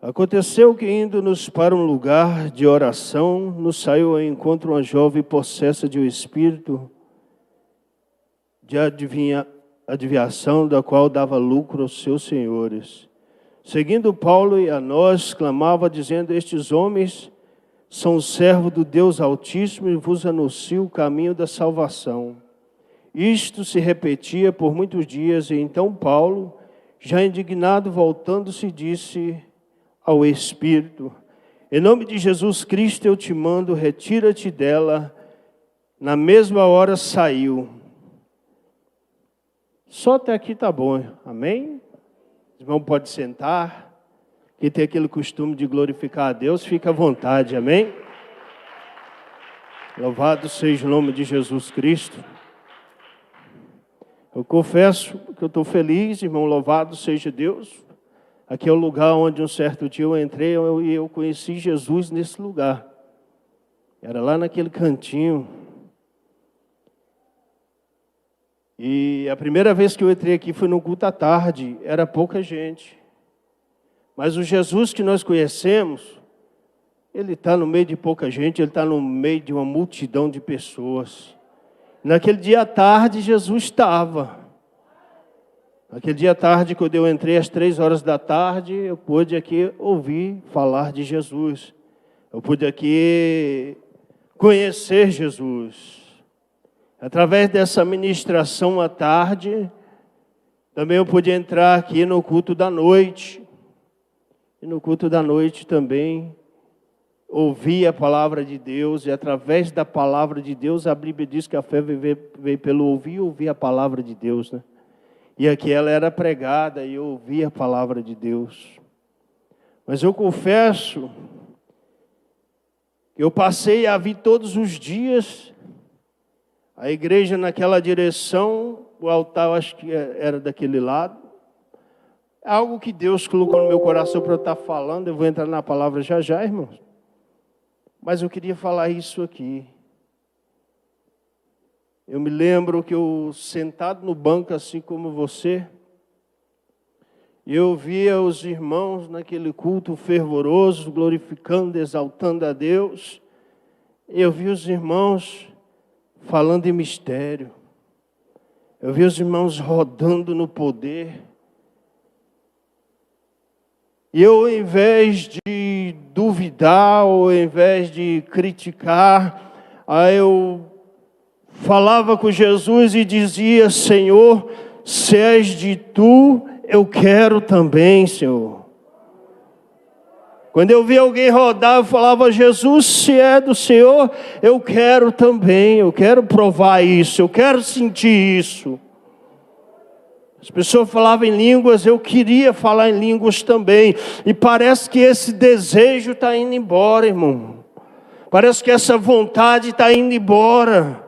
Aconteceu que, indo-nos para um lugar de oração, nos saiu ao encontro uma jovem possessa de um espírito de adivinhação, da qual dava lucro aos seus senhores. Seguindo Paulo e a nós, clamava, dizendo: estes homens são servos do Deus Altíssimo e vos anuncio o caminho da salvação. Isto se repetia por muitos dias, e então Paulo, já indignado, voltando-se, disse ao Espírito: em nome de Jesus Cristo eu te mando, retira-te dela. Na mesma hora saiu. Só até aqui tá bom, amém? O irmão pode sentar. Quem tem aquele costume de glorificar a Deus, fica à vontade, amém? Louvado seja o nome de Jesus Cristo. Eu confesso que eu estou feliz, irmão, louvado seja Deus. Aqui é o lugar onde um certo dia eu entrei e eu conheci Jesus nesse lugar. Era lá naquele cantinho. E a primeira vez que eu entrei aqui foi no culto à tarde, era pouca gente. Mas o Jesus que nós conhecemos, ele está no meio de pouca gente, ele está no meio de uma multidão de pessoas. Naquele dia à tarde, Jesus estava. Naquele dia à tarde, quando eu entrei às 3 horas da tarde, eu pude aqui ouvir falar de Jesus. Eu pude aqui conhecer Jesus. Através dessa ministração à tarde, também eu pude entrar aqui no culto da noite. E no culto da noite também ouvir a palavra de Deus. E através da palavra de Deus, a Bíblia diz que a fé veio pelo ouvir e ouvir a palavra de Deus, né? E aqui ela era pregada e eu ouvia a palavra de Deus. Mas eu confesso que eu passei a vir todos os dias a igreja naquela direção, o altar eu acho que era daquele lado. É algo que Deus colocou no meu coração para eu estar falando. Eu vou entrar na palavra já já, irmãos. Mas eu queria falar isso aqui. Eu me lembro que eu, sentado no banco assim como você, eu via os irmãos naquele culto fervoroso, glorificando, exaltando a Deus. Eu vi os irmãos falando em mistério. Eu vi os irmãos rodando no poder. E eu, ao invés de duvidar, ou ao invés de criticar, aí eu falava com Jesus e dizia: Senhor, se és de tu, eu quero também, Senhor. Quando eu via alguém rodar, eu falava: Jesus, se é do Senhor, eu quero também, eu quero provar isso, eu quero sentir isso. As pessoas falavam em línguas, eu queria falar em línguas também. E parece que esse desejo está indo embora, irmão. Parece que essa vontade está indo embora.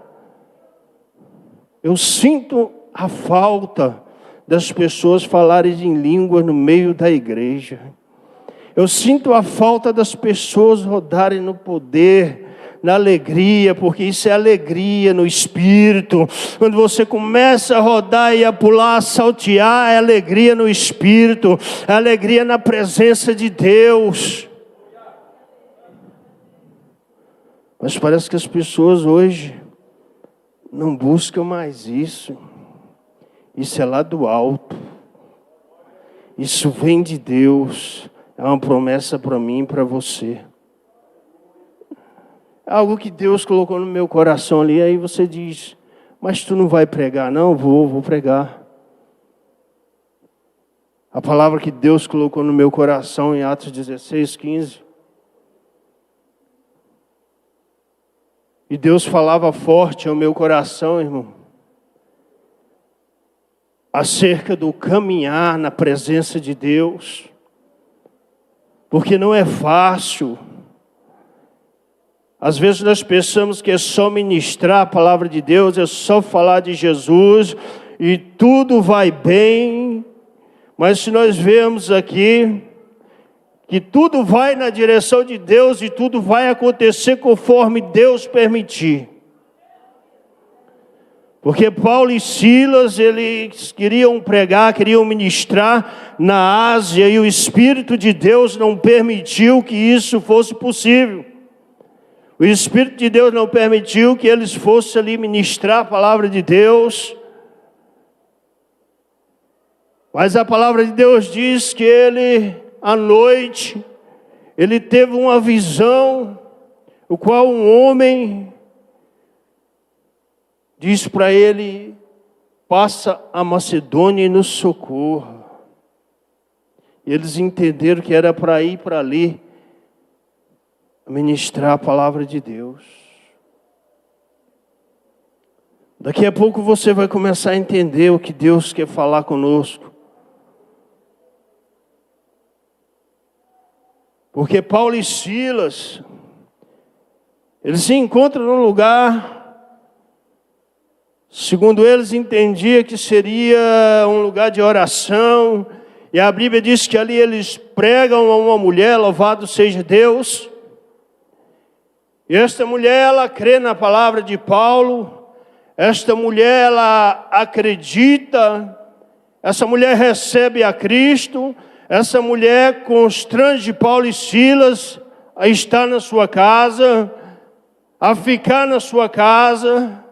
Eu sinto a falta das pessoas falarem em língua no meio da igreja. Eu sinto a falta das pessoas rodarem no poder, na alegria, porque isso é alegria no Espírito. Quando você começa a rodar e a pular, a saltear, é alegria no Espírito, é alegria na presença de Deus. Mas parece que as pessoas hoje não buscam mais isso. Isso é lá do alto. Isso vem de Deus. É uma promessa para mim e para você. É algo que Deus colocou no meu coração ali. Aí você diz: mas tu não vai pregar? Não, vou pregar. A palavra que Deus colocou no meu coração em Atos 16:15. E Deus falava forte ao meu coração, irmão, acerca do caminhar na presença de Deus. Porque não é fácil. Às vezes nós pensamos que é só ministrar a palavra de Deus, é só falar de Jesus e tudo vai bem. Mas se nós vemos aqui que tudo vai na direção de Deus e tudo vai acontecer conforme Deus permitir. Porque Paulo e Silas, eles queriam pregar, queriam ministrar na Ásia, e o Espírito de Deus não permitiu que isso fosse possível. O Espírito de Deus não permitiu que eles fossem ali ministrar a palavra de Deus. Mas a palavra de Deus diz que ele, à noite, ele teve uma visão, o qual um homem diz para ele: passa a Macedônia e nos socorra. E eles entenderam que era para ir para ali, ministrar a palavra de Deus. Daqui a pouco você vai começar a entender o que Deus quer falar conosco. Porque Paulo e Silas, eles se encontram num lugar, segundo eles entendia que seria um lugar de oração, e a Bíblia diz que ali eles pregam a uma mulher, louvado seja Deus. E esta mulher, ela crê na palavra de Paulo, esta mulher, ela acredita, essa mulher recebe a Cristo. Essa mulher constrange Paulo e Silas a estar na sua casa, a ficar na sua casa.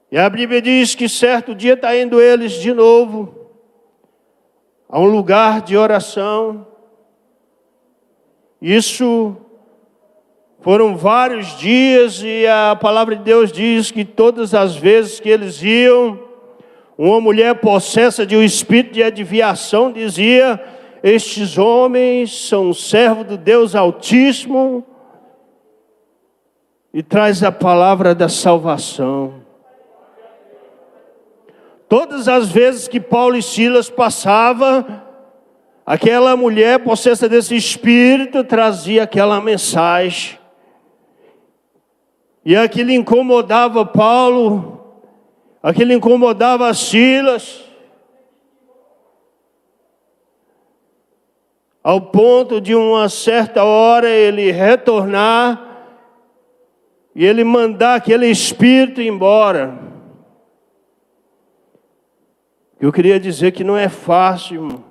E a Bíblia diz que certo dia está indo eles de novo a um lugar de oração. Isso foram vários dias, e a palavra de Deus diz que todas as vezes que eles iam, uma mulher possessa de um espírito de adivinhação dizia: estes homens são servos do Deus Altíssimo, e traz a palavra da salvação. Todas as vezes que Paulo e Silas passavam, aquela mulher possessa desse espírito trazia aquela mensagem. E aquilo incomodava Paulo, aquilo incomodava Silas, ao ponto de uma certa hora ele retornar e ele mandar aquele espírito embora. Eu queria dizer que não é fácil, irmão.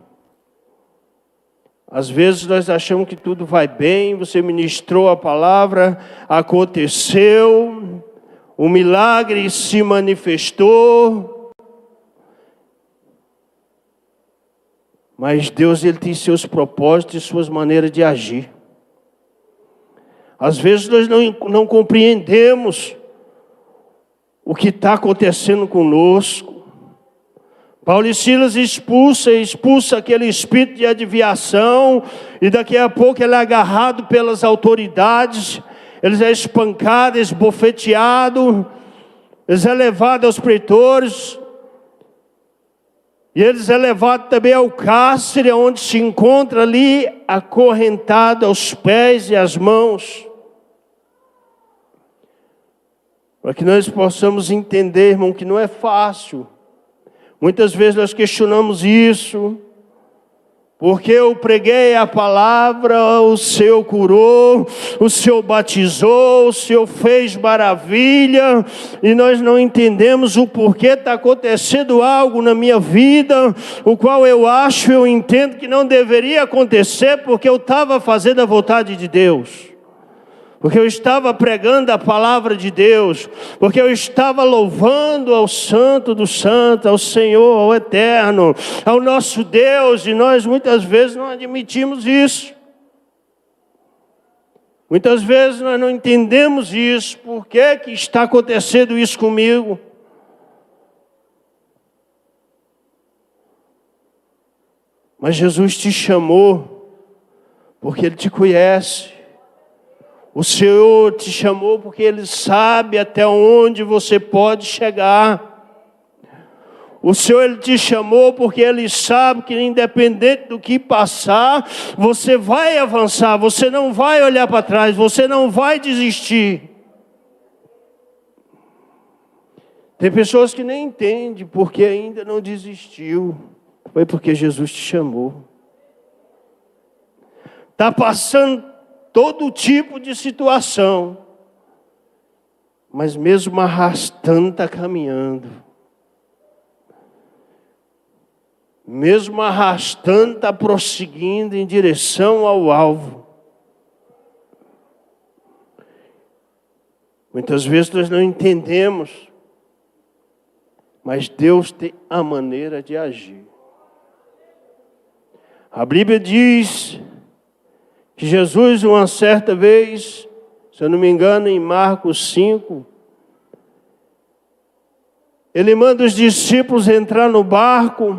Às vezes nós achamos que tudo vai bem, você ministrou a palavra, aconteceu, o milagre se manifestou. Mas Deus, Ele tem seus propósitos e suas maneiras de agir. Às vezes nós não compreendemos o que está acontecendo conosco. Paulo e Silas expulsa aquele espírito de adivinhação, e daqui a pouco ele é agarrado pelas autoridades, eles é espancado, esbofeteado, eles é levado aos pretores, e eles é levado também ao cárcere, onde se encontra ali acorrentado aos pés e às mãos, para que nós possamos entender, irmão, que não é fácil. Muitas vezes nós questionamos isso, porque eu preguei a palavra, o Senhor curou, o Senhor batizou, o Senhor fez maravilha, e nós não entendemos o porquê está acontecendo algo na minha vida, o qual eu entendo que não deveria acontecer, porque eu estava fazendo a vontade de Deus. Porque eu estava pregando a palavra de Deus, porque eu estava louvando ao Santo dos Santos, ao Senhor, ao Eterno, ao nosso Deus, e nós muitas vezes não admitimos isso. Muitas vezes nós não entendemos isso, por que está acontecendo isso comigo? Mas Jesus te chamou, porque Ele te conhece. O Senhor te chamou porque Ele sabe até onde você pode chegar. O Senhor, Ele te chamou porque Ele sabe que independente do que passar, você vai avançar, você não vai olhar para trás, você não vai desistir. Tem pessoas que nem entendem porque ainda não desistiu. Foi porque Jesus te chamou. Está passando todo tipo de situação. Mas mesmo arrastando, está caminhando. Mesmo arrastando, está prosseguindo em direção ao alvo. Muitas vezes nós não entendemos, mas Deus tem a maneira de agir. A Bíblia diz que Jesus, uma certa vez, se eu não me engano, em Marcos 5, ele manda os discípulos entrar no barco.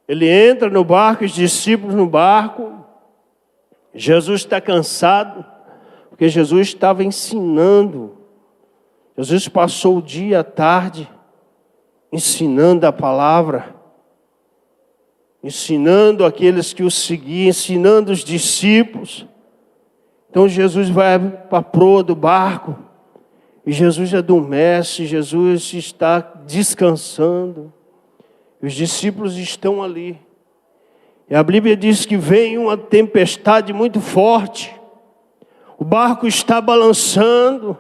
Ele entra no barco, os discípulos no barco. Jesus está cansado, porque Jesus estava ensinando. Jesus passou o dia, a tarde, ensinando a palavra, ensinando aqueles que o seguiam, ensinando os discípulos. Então Jesus vai para a proa do barco, e Jesus adormece, Jesus está descansando. Os discípulos estão ali. E a Bíblia diz que vem uma tempestade muito forte. O barco está balançando,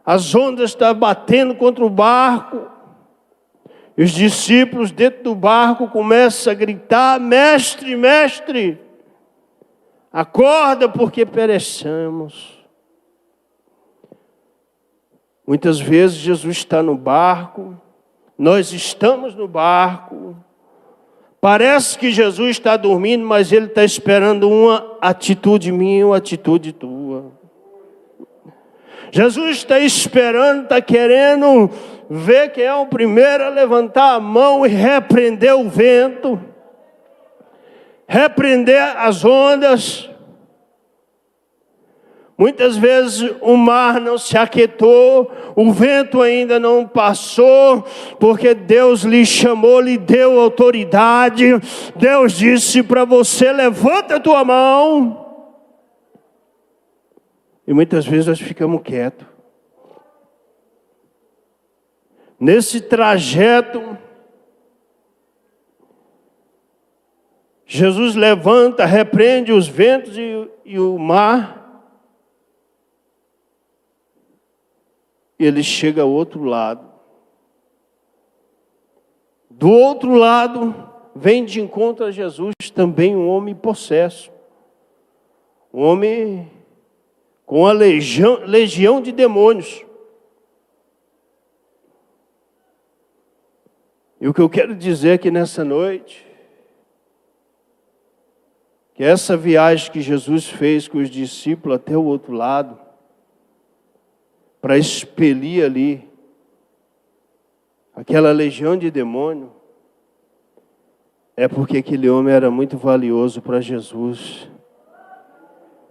as ondas estão batendo contra o barco. E os discípulos dentro do barco começam a gritar: mestre, mestre, acorda porque perecemos. Muitas vezes Jesus está no barco, nós estamos no barco, parece que Jesus está dormindo, mas Ele está esperando uma atitude minha, uma atitude tua. Jesus está esperando, está querendo ver quem é o primeiro a levantar a mão e repreender o vento, repreender as ondas. Muitas vezes o mar não se aquietou, o vento ainda não passou, porque Deus lhe chamou, lhe deu autoridade. Deus disse para você: levanta a tua mão. E muitas vezes nós ficamos quietos. Nesse trajeto, Jesus levanta, repreende os ventos e o mar. E ele chega ao outro lado. Do outro lado, vem de encontro a Jesus também um homem possesso. Um homem com a legião de demônios. E o que eu quero dizer aqui nessa noite, que essa viagem que Jesus fez com os discípulos até o outro lado, para expelir ali aquela legião de demônio, é porque aquele homem era muito valioso para Jesus.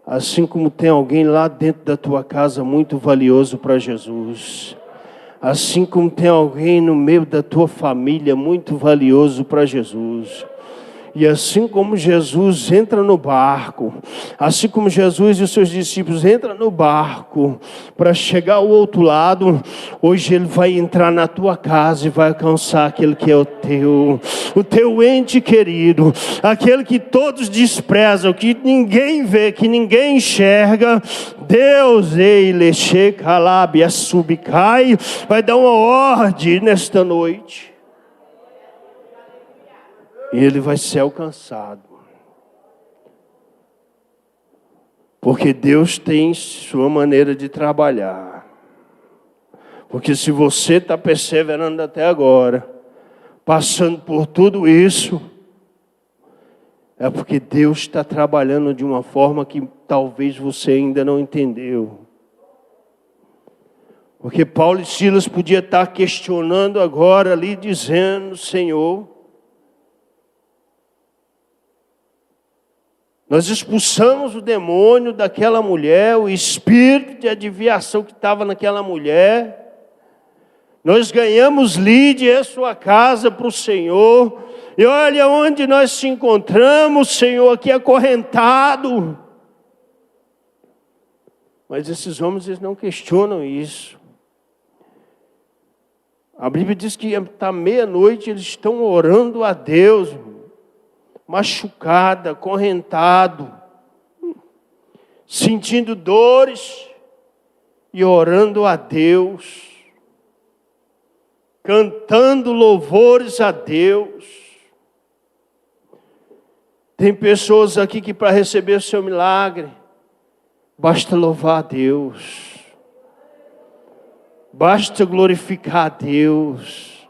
Assim como tem alguém lá dentro da tua casa muito valioso para Jesus. Assim como tem alguém no meio da tua família muito valioso para Jesus. E assim como Jesus entra no barco, assim como Jesus e os seus discípulos entram no barco para chegar ao outro lado, hoje Ele vai entrar na tua casa e vai alcançar aquele que é o teu ente querido, aquele que todos desprezam, que ninguém vê, que ninguém enxerga. Deus, Ele Shekalab, Subicai, vai dar uma ordem nesta noite. E ele vai ser alcançado. Porque Deus tem sua maneira de trabalhar. Porque se você está perseverando até agora, passando por tudo isso, é porque Deus está trabalhando de uma forma que talvez você ainda não entendeu. Porque Paulo e Silas podiam estar questionando agora ali, dizendo: Senhor, nós expulsamos o demônio daquela mulher, o espírito de adivinhação que estava naquela mulher. Nós ganhamos Lídia e sua casa para o Senhor. E olha onde nós se encontramos, Senhor, aqui acorrentado. Mas esses homens, eles não questionam isso. A Bíblia diz que está meia-noite, eles estão orando a Deus, machucado, acorrentado, sentindo dores, e orando a Deus, cantando louvores a Deus. Tem pessoas aqui que para receber o seu milagre, basta louvar a Deus, basta glorificar a Deus.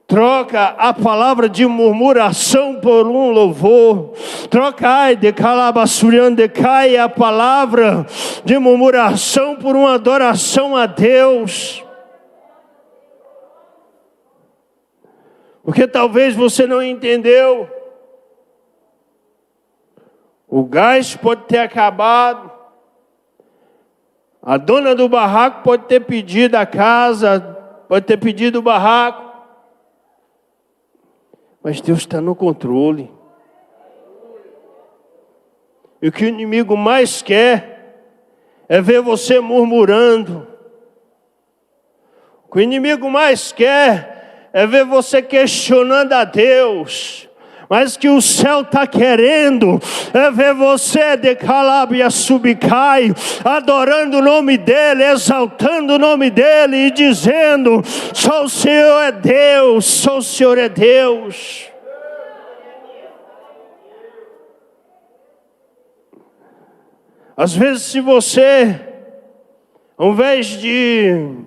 Troca a palavra de murmuração por um louvor. Troca de calabaçuriande cai a palavra de murmuração por uma adoração a Deus. Porque talvez você não entendeu. O gás pode ter acabado. A dona do barraco pode ter pedido a casa, pode ter pedido o barraco. Mas Deus está no controle. E o que o inimigo mais quer é ver você murmurando. O que o inimigo mais quer é ver você questionando a Deus. Mas que o céu está querendo é ver você de Calabria subcai, adorando o nome dEle, exaltando o nome dEle e dizendo: só o Senhor é Deus, só o Senhor é Deus. Às vezes, se você, ao invés de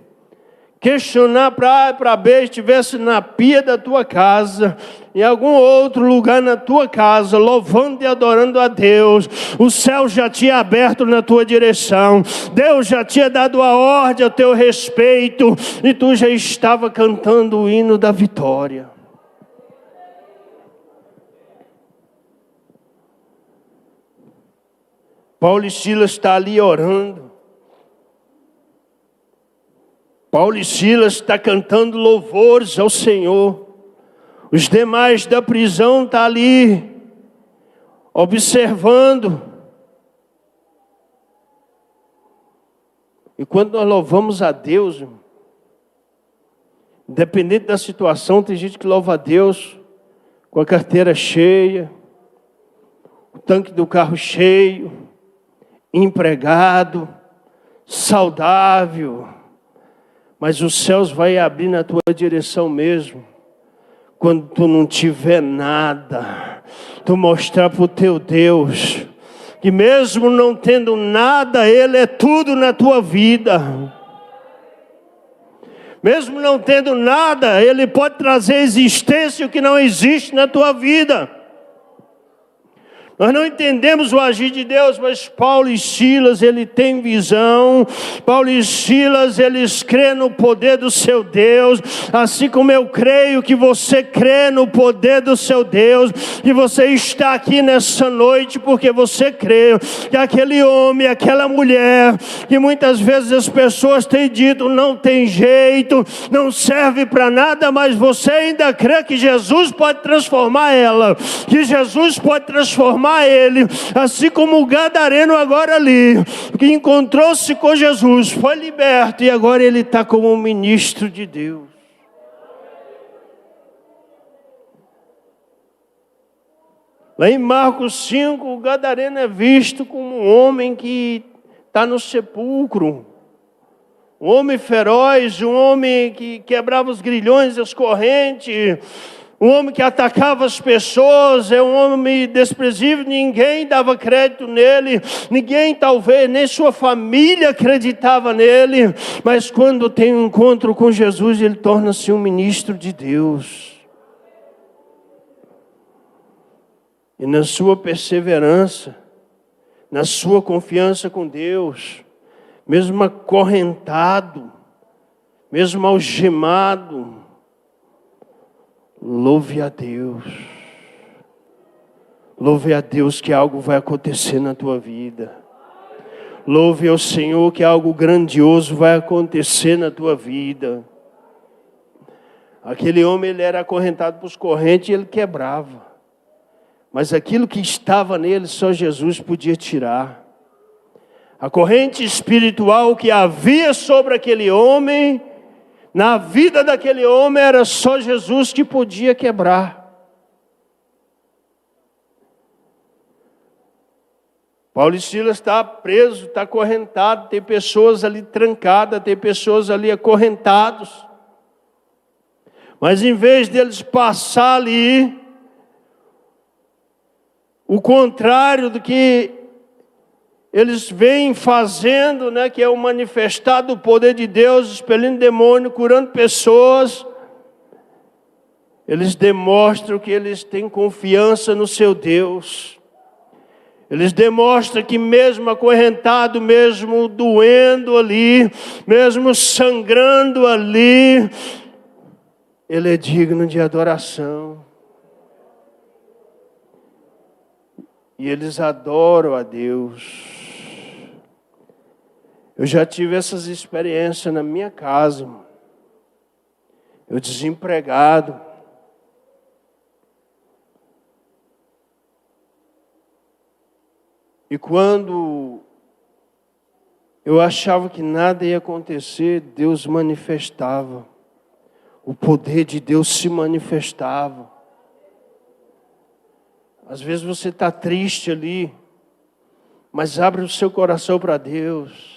questionar para A para B, estivesse na pia da tua casa, em algum outro lugar na tua casa, louvando e adorando a Deus, o céu já tinha aberto na tua direção, Deus já tinha dado a ordem a teu respeito, e tu já estava cantando o hino da vitória. Paulo e Silas estão ali orando. Paulo e Silas estão cantando louvores ao Senhor. Os demais da prisão estão ali, observando. E quando nós louvamos a Deus, independente da situação, tem gente que louva a Deus com a carteira cheia, o tanque do carro cheio, empregado, saudável. Mas os céus vai abrir na tua direção mesmo, quando tu não tiver nada, tu mostrar para o teu Deus, que mesmo não tendo nada, Ele é tudo na tua vida. Mesmo não tendo nada, Ele pode trazer existência o que não existe na tua vida. Nós não entendemos o agir de Deus, mas Paulo e Silas, ele tem visão. Paulo e Silas, eles crêem no poder do seu Deus, assim como eu creio que você crê no poder do seu Deus, e você está aqui nessa noite porque você crê que aquele homem, aquela mulher, que muitas vezes as pessoas têm dito, não tem jeito, não serve para nada, mas você ainda crê que Jesus pode transformar ela, que Jesus pode transformar ele, assim como o gadareno agora ali, que encontrou-se com Jesus, foi liberto e agora ele está como um ministro de Deus. Lá em Marcos 5, o gadareno é visto como um homem que está no sepulcro, um homem feroz, um homem que quebrava os grilhões e as correntes, um homem que atacava as pessoas, é um homem desprezível, ninguém dava crédito nele, ninguém talvez, nem sua família acreditava nele, mas quando tem um encontro com Jesus, ele torna-se um ministro de Deus. E na sua perseverança, na sua confiança com Deus, mesmo acorrentado, mesmo algemado, louve a Deus. Louve a Deus que algo vai acontecer na tua vida. Louve ao Senhor que algo grandioso vai acontecer na tua vida. Aquele homem, ele era acorrentado por os correntes e ele quebrava. Mas aquilo que estava nele, só Jesus podia tirar. A corrente espiritual que havia sobre aquele homem, na vida daquele homem, era só Jesus que podia quebrar. Paulo e Silas está preso, está acorrentado, tem pessoas ali trancadas, tem pessoas ali acorrentados. Mas em vez deles passar ali, o contrário do que eles vêm fazendo, né, que é o manifestar do poder de Deus, expelindo demônio, curando pessoas, eles demonstram que eles têm confiança no seu Deus. Eles demonstram que mesmo acorrentado, mesmo doendo ali, mesmo sangrando ali, Ele é digno de adoração. E eles adoram a Deus. Eu já tive essas experiências na minha casa, irmão. Eu desempregado. E quando eu achava que nada ia acontecer, Deus manifestava. O poder de Deus se manifestava. Às vezes você está triste ali, mas abre o seu coração para Deus.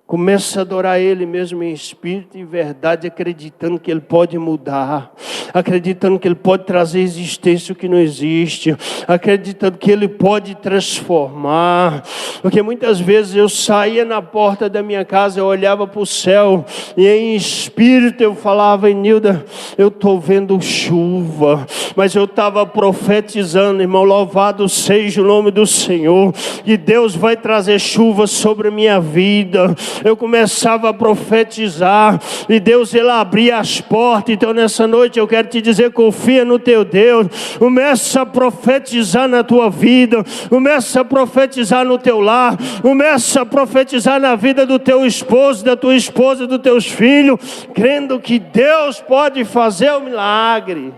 Começa a adorar Ele mesmo em espírito e verdade, acreditando que Ele pode mudar, acreditando que Ele pode trazer existência o que não existe, acreditando que Ele pode transformar. Porque muitas vezes eu saía na porta da minha casa, eu olhava para o céu e em espírito eu falava: Nilda, eu estou vendo chuva, mas eu estava profetizando, irmão, louvado seja o nome do Senhor, que Deus vai trazer chuva sobre a minha vida. Eu começava a profetizar e Deus, Ele abria as portas. Então nessa noite eu quero te dizer: confia no teu Deus, começa a profetizar na tua vida, começa a profetizar no teu lar, começa a profetizar na vida do teu esposo, da tua esposa, dos teus filhos, crendo que Deus pode fazer o milagre.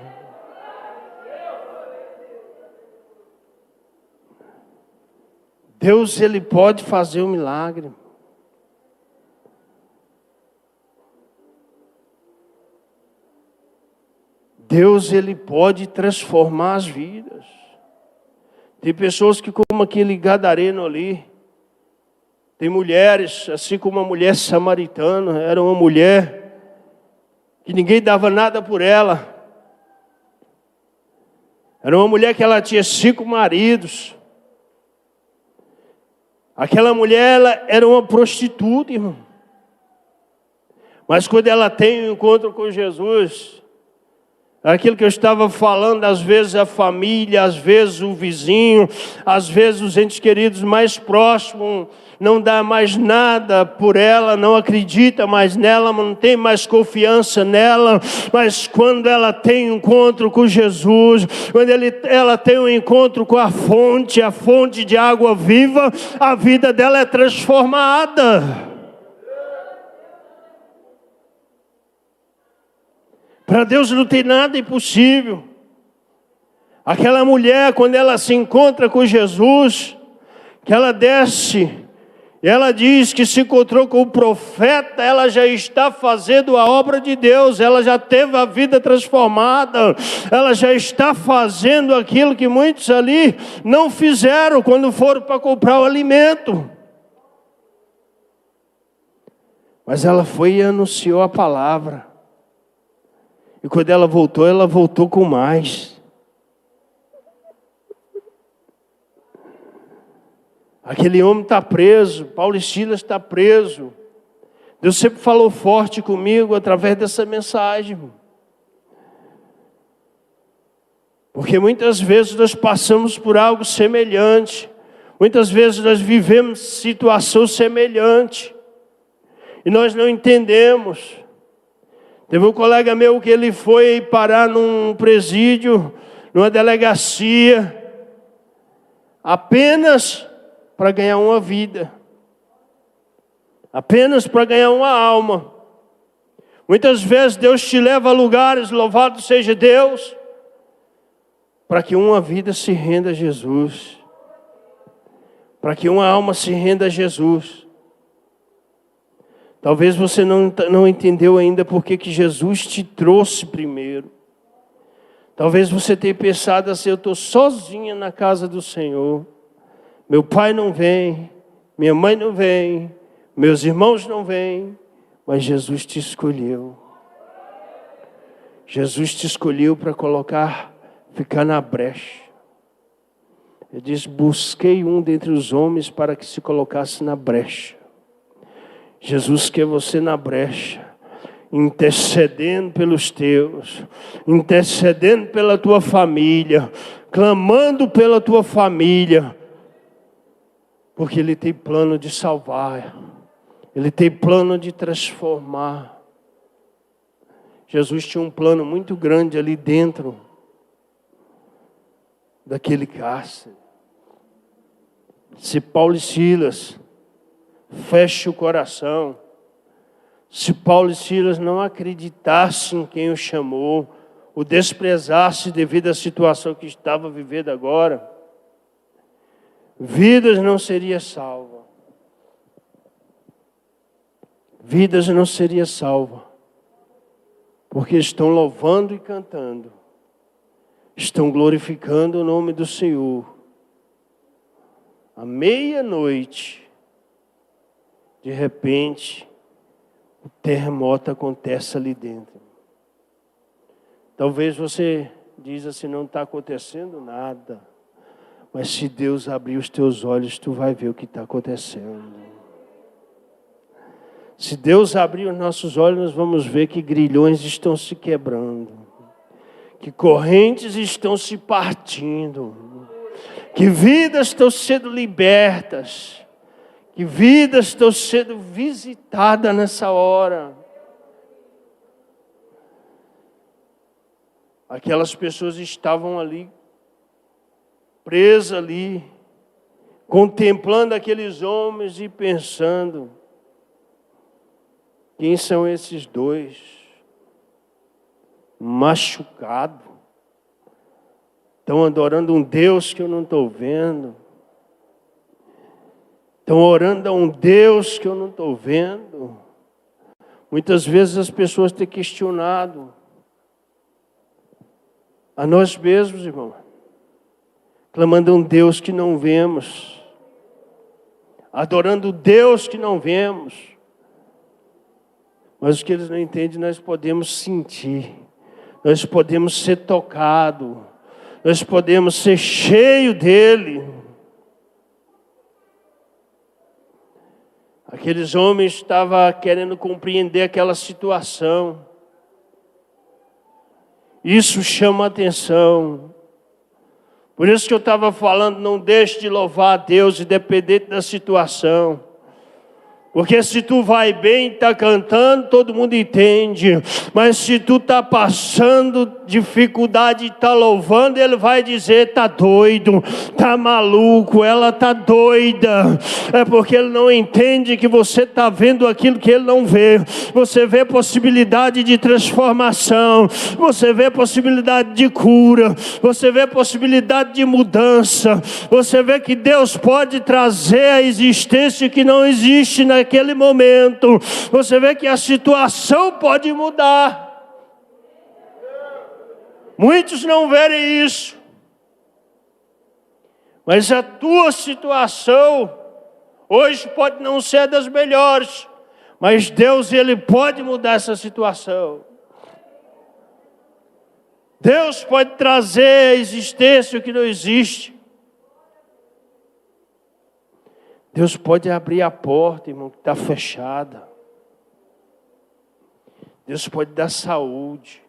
Deus, Ele pode fazer o milagre. Deus, Ele pode transformar as vidas. Tem pessoas que, como aquele gadareno ali, tem mulheres, assim como a mulher samaritana, era uma mulher que ninguém dava nada por ela. Era uma mulher que ela tinha 5 maridos. Aquela mulher, ela era uma prostituta, irmão. Mas quando ela tem um encontro com Jesus, aquilo que eu estava falando, às vezes a família, às vezes o vizinho, às vezes os entes queridos mais próximos, não dá mais nada por ela, não acredita mais nela, não tem mais confiança nela. Mas quando ela tem um encontro com Jesus, quando ela tem um encontro com a fonte de água viva, a vida dela é transformada. Para Deus não tem nada impossível. Aquela mulher, quando ela se encontra com Jesus, que ela desce, e ela diz que se encontrou com o profeta, ela já está fazendo a obra de Deus, ela já teve a vida transformada, ela já está fazendo aquilo que muitos ali não fizeram quando foram para comprar o alimento. Mas ela foi e anunciou a palavra. E quando ela voltou com mais. Aquele homem está preso, Paulo e Silas está preso. Deus sempre falou forte comigo através dessa mensagem. Porque muitas vezes nós passamos por algo semelhante. Muitas vezes nós vivemos situação semelhante. E nós não entendemos. Teve um colega meu que ele foi parar num presídio, numa delegacia, apenas para ganhar uma vida, apenas para ganhar uma alma. Muitas vezes Deus te leva a lugares, louvado seja Deus, para que uma vida se renda a Jesus, para que uma alma se renda a Jesus. Talvez você não entendeu ainda porque que Jesus te trouxe primeiro. Talvez você tenha pensado assim: eu estou sozinha na casa do Senhor. Meu pai não vem, minha mãe não vem, meus irmãos não vêm, mas Jesus te escolheu. Jesus te escolheu para ficar na brecha. Ele diz, busquei um dentre os homens para que se colocasse na brecha. Jesus quer você na brecha, intercedendo pelos teus, intercedendo pela tua família, clamando pela tua família, porque Ele tem plano de salvar, Ele tem plano de transformar. Jesus tinha um plano muito grande ali dentro daquele cárcere. Se Paulo e Silas fechem o coração, se Paulo e Silas não acreditassem em quem o chamou, o desprezasse devido à situação que estava vivendo agora, vidas não seriam salvas. Vidas não seriam salvas. Porque estão louvando e cantando. Estão glorificando o nome do Senhor. À meia-noite, de repente, o terremoto acontece ali dentro. Talvez você diz assim, não está acontecendo nada. Mas se Deus abrir os teus olhos, tu vai ver o que está acontecendo. Se Deus abrir os nossos olhos, nós vamos ver que grilhões estão se quebrando. Que correntes estão se partindo. Que vidas estão sendo libertas. Que vidas estão sendo visitadas nessa hora. Aquelas pessoas estavam ali, presas ali, contemplando aqueles homens e pensando, quem são esses dois? Machucados. Estão adorando um Deus que eu não estou vendo. Estão orando a um Deus que eu não estou vendo. Muitas vezes as pessoas têm questionado a nós mesmos, irmão. Clamando a um Deus que não vemos. Adorando o Deus que não vemos. Mas o que eles não entendem, nós podemos sentir. Nós podemos ser tocados. Nós podemos ser cheios dEle. Aqueles homens estavam querendo compreender aquela situação. Isso chama a atenção. Por isso que eu estava falando, não deixe de louvar a Deus, independente da situação. Porque se tu vai bem, está cantando, todo mundo entende. Mas se tu está passando dificuldade e está louvando, ele vai dizer, está doido, está maluco, ela está doida. É porque ele não entende que você está vendo aquilo que ele não vê. Você vê possibilidade de transformação. Você vê possibilidade de cura. Você vê possibilidade de mudança. Você vê que Deus pode trazer a existência que não existe naquele momento. Você vê que a situação pode mudar. Muitos não verem isso. Mas a tua situação hoje pode não ser das melhores, mas Deus, Ele pode mudar essa situação. Deus pode trazer a existência que não existe. Deus pode abrir a porta, irmão, que está fechada. Deus pode dar saúde.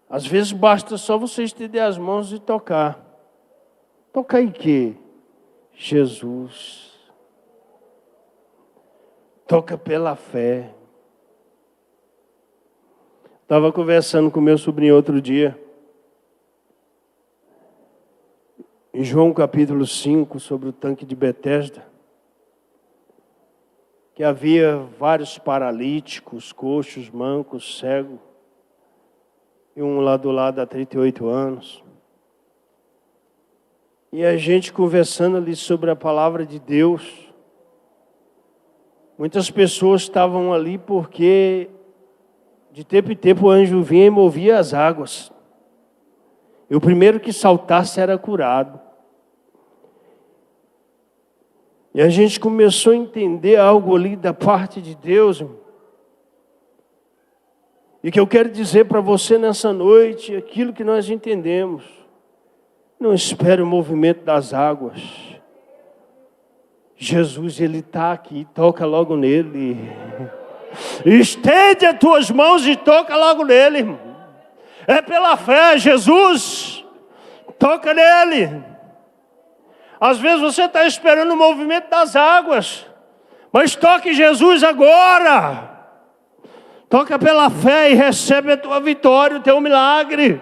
Às vezes basta só você estender as mãos e tocar. Tocar em quê? Jesus. Toca pela fé. Estava conversando com meu sobrinho outro dia. Em João capítulo 5, sobre o tanque de Betesda. Que havia vários paralíticos, coxos, mancos, cegos. E um lá do lado há 38 anos. E a gente conversando ali sobre a palavra de Deus. Muitas pessoas estavam ali porque de tempo em tempo o anjo vinha e movia as águas. E o primeiro que saltasse era curado. E a gente começou a entender algo ali da parte de Deus, irmão. E que eu quero dizer para você nessa noite, aquilo que nós entendemos. Não espere o movimento das águas. Jesus, Ele está aqui, toca logo nele. Estende as tuas mãos e toca logo nele, irmão. É pela fé, Jesus, toca nele. Às vezes você está esperando o movimento das águas, mas toque Jesus agora. Toca pela fé e recebe a tua vitória, o teu milagre.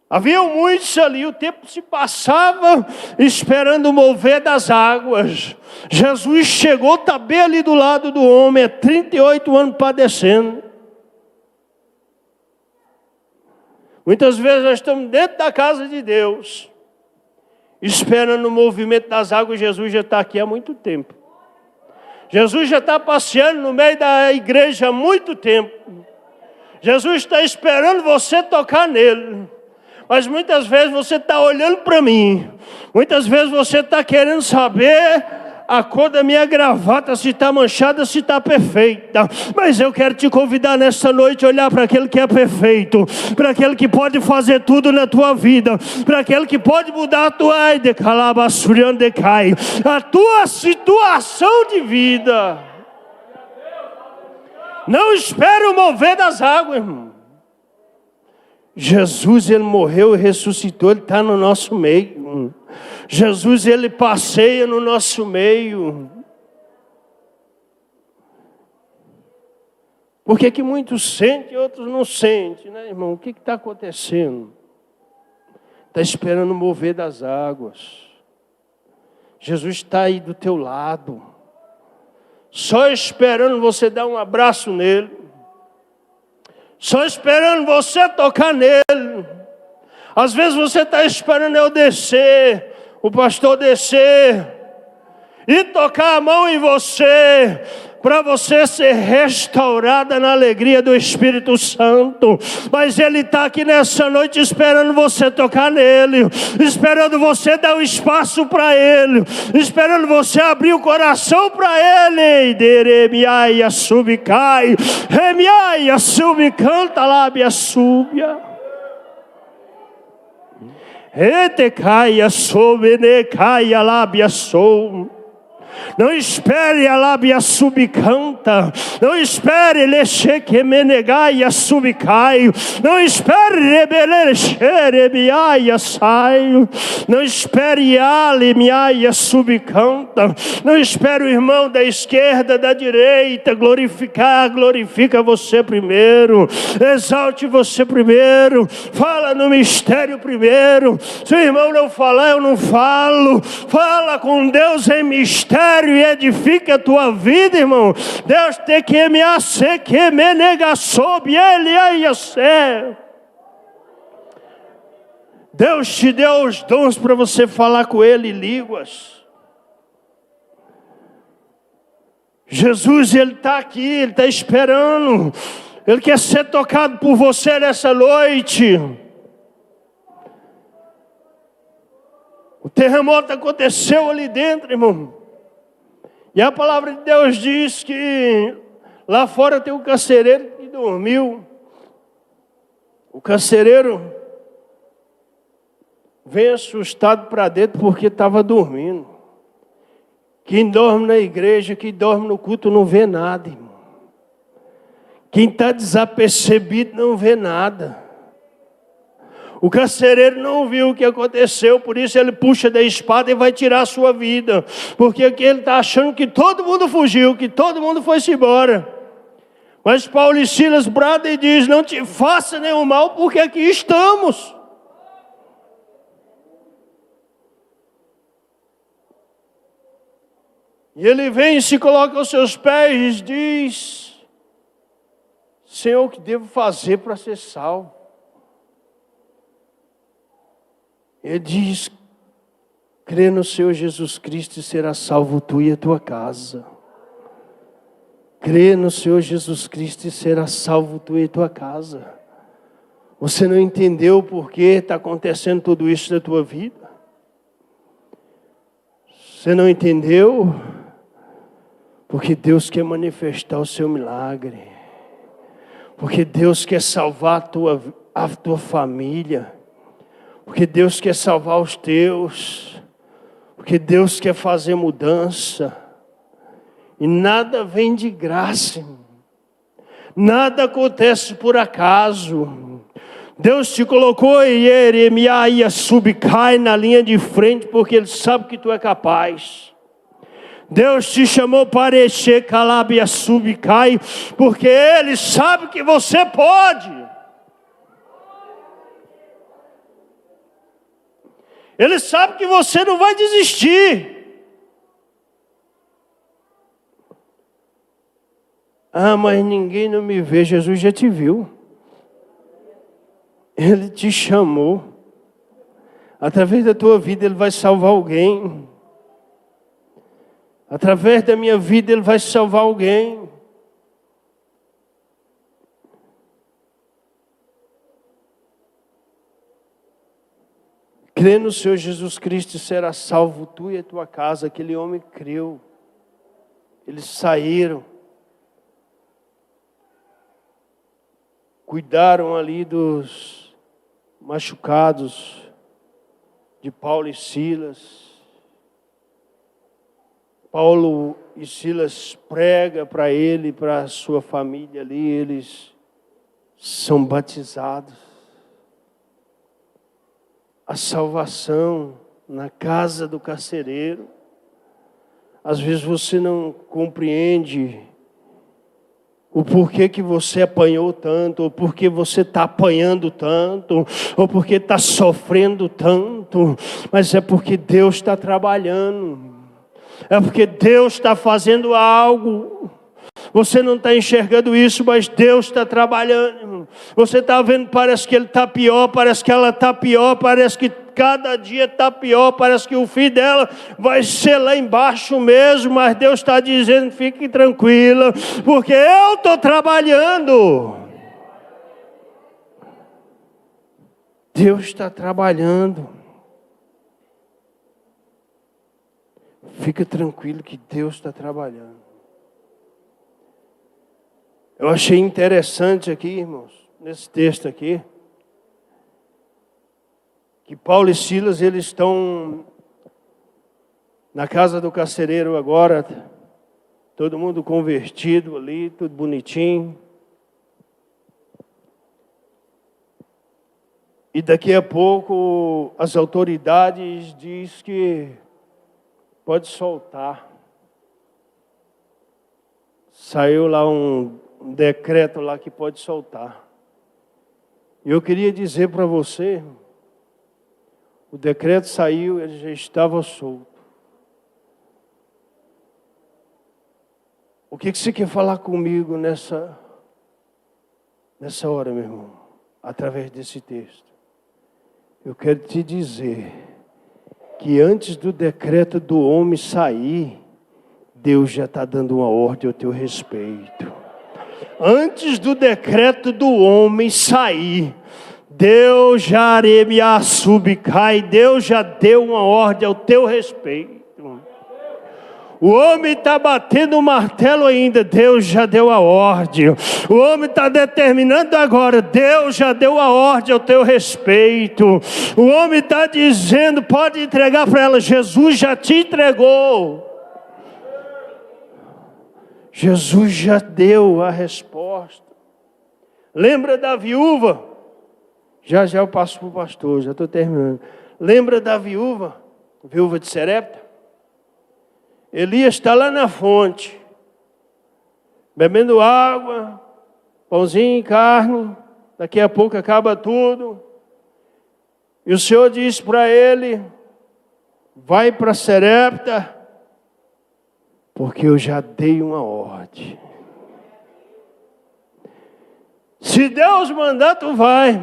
Havia muitos ali, o tempo se passava esperando o mover das águas. Jesus chegou, está bem ali do lado do homem, 38 anos padecendo. Muitas vezes nós estamos dentro da casa de Deus, esperando o movimento das águas. Jesus já está aqui há muito tempo. Jesus já está passeando no meio da igreja há muito tempo. Jesus está esperando você tocar nele. Mas muitas vezes você está olhando para mim. Muitas vezes você está querendo saber a cor da minha gravata, se está manchada, se está perfeita. Mas eu quero te convidar nesta noite a olhar para aquele que é perfeito, para aquele que pode fazer tudo na tua vida, para aquele que pode mudar a tua situação de vida. Não espere o mover das águas, irmão. Jesus, Ele morreu e ressuscitou, Ele está no nosso meio. Jesus, Ele passeia no nosso meio. Por que muitos sentem e outros não sentem, né, irmão? O que está acontecendo? Está esperando o mover das águas. Jesus está aí do teu lado, só esperando você dar um abraço nele. Só esperando você tocar nele. Às vezes você está esperando eu descer, o pastor descer, e tocar a mão em você, para você ser restaurada na alegria do Espírito Santo. Mas Ele está aqui nessa noite esperando você tocar nele, esperando você dar um espaço para Ele, esperando você abrir o coração para Ele. Deremiaia subcai, remiaia subcanta lábia súbia. Etecaia sobenecaia lábia sou. Não espere a lábia subcanta. Não espere lechequemenegaia subcai. Não espere rebelexerebiaia saio. Não espere alemiaia subcanta. Não espere o irmão da esquerda, da direita glorifica você primeiro. Exalte você primeiro. Fala no mistério primeiro. Se o irmão não falar, eu não falo. Fala com Deus em mistério e edifica a tua vida, irmão. Deus tem que me acer, que me nega sob ele aí ser. Deus te deu os dons para você falar com ele em línguas. Jesus, Ele está aqui, Ele está esperando. Ele quer ser tocado por você nessa noite. O terremoto aconteceu ali dentro, irmão. E a palavra de Deus diz que lá fora tem um carcereiro que dormiu. O carcereiro vem assustado para dentro porque estava dormindo. Quem dorme na igreja, quem dorme no culto não vê nada, irmão. Quem está desapercebido não vê nada. O carcereiro não viu o que aconteceu, por isso ele puxa da espada e vai tirar a sua vida. Porque aqui ele está achando que todo mundo fugiu, que todo mundo foi-se embora. Mas Paulo e Silas bradam e diz: não te faça nenhum mal, porque aqui estamos. E ele vem e se coloca aos seus pés e diz: Senhor, o que devo fazer para ser salvo? Ele diz: crê no Senhor Jesus Cristo e será salvo tu e a tua casa. Crê no Senhor Jesus Cristo e será salvo tu e a tua casa. Você não entendeu por que está acontecendo tudo isso na tua vida? Você não entendeu? Porque Deus quer manifestar o seu milagre. Porque Deus quer salvar a tua família. Porque Deus quer salvar os teus. Porque Deus quer fazer mudança. E nada vem de graça. Nada acontece por acaso. Deus te colocou em Jeremias Subcai na linha de frente porque Ele sabe que tu é capaz. Deus te chamou para encher Calabia Subcai porque Ele sabe que você pode. Ele sabe que você não vai desistir. Ah, mas ninguém não me vê. Jesus já te viu. Ele te chamou. Através da tua vida Ele vai salvar alguém. Através da minha vida Ele vai salvar alguém. Crê no Senhor Jesus Cristo e será salvo tu e a tua casa. Aquele homem creu. Eles saíram. Cuidaram ali dos machucados de Paulo e Silas. Paulo e Silas pregam para ele, para a sua família ali, eles são batizados. A salvação na casa do carcereiro. Às vezes você não compreende o porquê que você apanhou tanto, ou porque você está apanhando tanto, ou porque está sofrendo tanto, mas é porque Deus está trabalhando, é porque Deus está fazendo algo. Você não está enxergando isso, mas Deus está trabalhando. Você está vendo, parece que ele está pior, parece que ela está pior, parece que cada dia está pior, parece que o fim dela vai ser lá embaixo mesmo, mas Deus está dizendo, fique tranquila, porque eu estou trabalhando. Deus está trabalhando. Fica tranquilo que Deus está trabalhando. Eu achei interessante aqui, irmãos, nesse texto aqui, que Paulo e Silas, eles estão na casa do carcereiro agora, todo mundo convertido ali, tudo bonitinho. E daqui a pouco as autoridades dizem que pode soltar. Saiu lá um decreto lá que pode soltar. E eu queria dizer para você, o decreto saiu, ele já estava solto. O que você quer falar comigo nessa hora, meu irmão? Através desse texto. Eu quero te dizer que antes do decreto do homem sair, Deus já está dando uma ordem ao teu respeito. Antes do decreto do homem sair, Deus já Deus já deu uma ordem ao teu respeito. O homem está batendo o martelo ainda, Deus já deu a ordem. O homem está determinando agora, Deus já deu a ordem ao teu respeito. O homem está dizendo, pode entregar para ela, Jesus já te entregou. Jesus já deu a resposta. Lembra da viúva? Já eu passo para o pastor, já estou terminando. Lembra da viúva de Serepta? Elias está lá na fonte, bebendo água, pãozinho e carne, daqui a pouco acaba tudo. E o Senhor disse para ele, vai para Serepta, porque eu já dei uma ordem. Se Deus mandar, tu vai.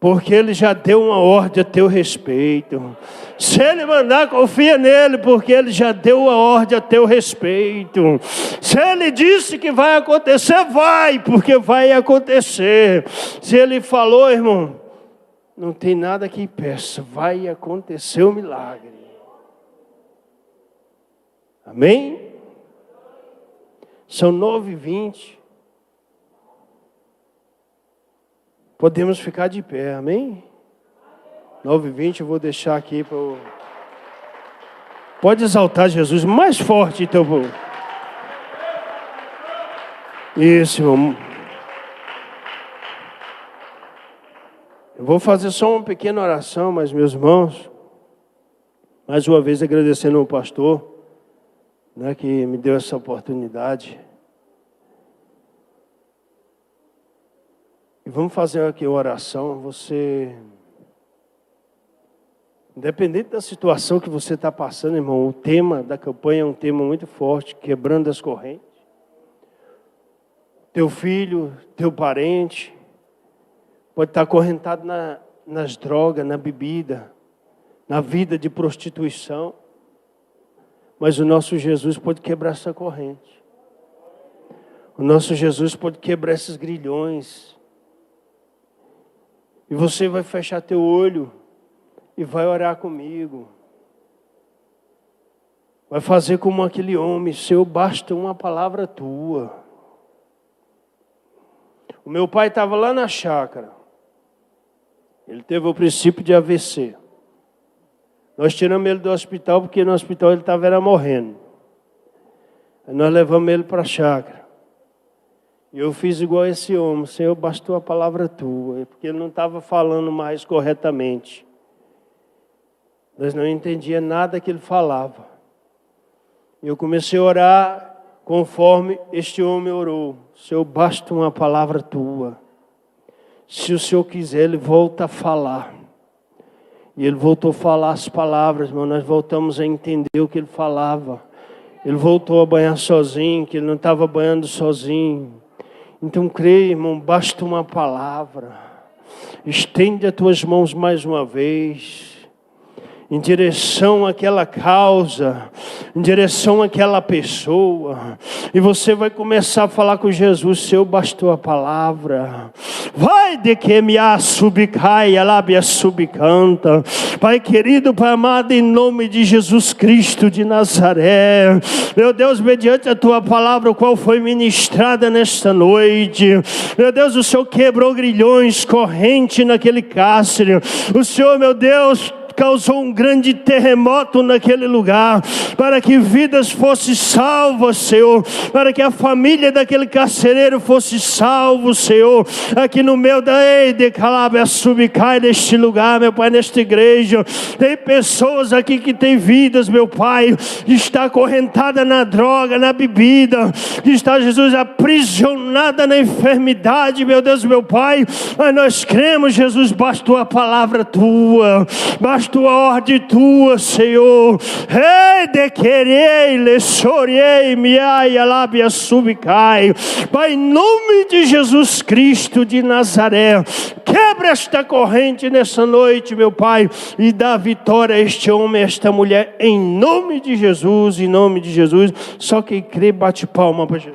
porque Ele já deu uma ordem a teu respeito. Se Ele mandar, confia nele, porque Ele já deu uma ordem a teu respeito. Se Ele disse que vai acontecer, vai, porque vai acontecer. Se Ele falou, irmão, não tem nada que impeça, vai acontecer o milagre. Amém? São 9h20. Podemos ficar de pé, amém? 9h20 eu vou deixar aqui para o... Pode exaltar Jesus mais forte, então. Isso, irmão. Eu vou fazer só uma pequena oração, mas meus irmãos, mais uma vez agradecendo ao pastor, né, que me deu essa oportunidade. E vamos fazer aqui uma oração. Você, independente da situação que você está passando, irmão, o tema da campanha é um tema muito forte, quebrando as correntes. Teu filho, teu parente, pode estar acorrentado nas drogas, na bebida, na vida de prostituição. Mas o nosso Jesus pode quebrar essa corrente. O nosso Jesus pode quebrar esses grilhões. E você vai fechar teu olho e vai orar comigo. Vai fazer como aquele homem: Senhor, basta uma palavra tua. O meu pai estava lá na chácara. Ele teve o princípio de AVC. Nós tiramos ele do hospital, porque no hospital ele estava morrendo. Aí nós levamos ele para a chácara. E eu fiz igual esse homem: Senhor, bastou a palavra tua. Porque ele não estava falando mais corretamente. Nós não entendíamos nada que ele falava. E eu comecei a orar conforme este homem orou. Senhor, basta uma palavra tua. Se o Senhor quiser, ele volta a falar. E ele voltou a falar as palavras, irmão. Nós voltamos a entender o que ele falava. Ele voltou a banhar sozinho, que ele não estava banhando sozinho. Então creia, irmão, basta uma palavra. Estende as tuas mãos mais uma vez, em direção àquela causa, em direção àquela pessoa. E você vai começar a falar com Jesus: Senhor, bastou a palavra. Vai de que me subicai, a lábia subcanta. Pai querido, Pai amado, em nome de Jesus Cristo de Nazaré, meu Deus, mediante a tua palavra, qual foi ministrada nesta noite, meu Deus, o Senhor quebrou grilhões, corrente naquele cárcere. O Senhor, meu Deus, causou um grande terremoto naquele lugar, para que vidas fossem salvas, Senhor, para que a família daquele carcereiro fosse salvo, Senhor, aqui no meio da Calabria subcai neste lugar, meu Pai, nesta igreja. Tem pessoas aqui que têm vidas, meu Pai, que está acorrentada na droga, na bebida, que está, Jesus, aprisionada na enfermidade, meu Deus, meu Pai. Mas nós cremos, Jesus, bastou a palavra tua, bastou a ordem tua, Senhor. Ei, de querer, lechorei, miai, alábia subcai. Pai, em nome de Jesus Cristo de Nazaré, quebra esta corrente nessa noite, meu Pai, e dá vitória a este homem, a esta mulher, em nome de Jesus, em nome de Jesus. Só quem crê, bate palma para Jesus.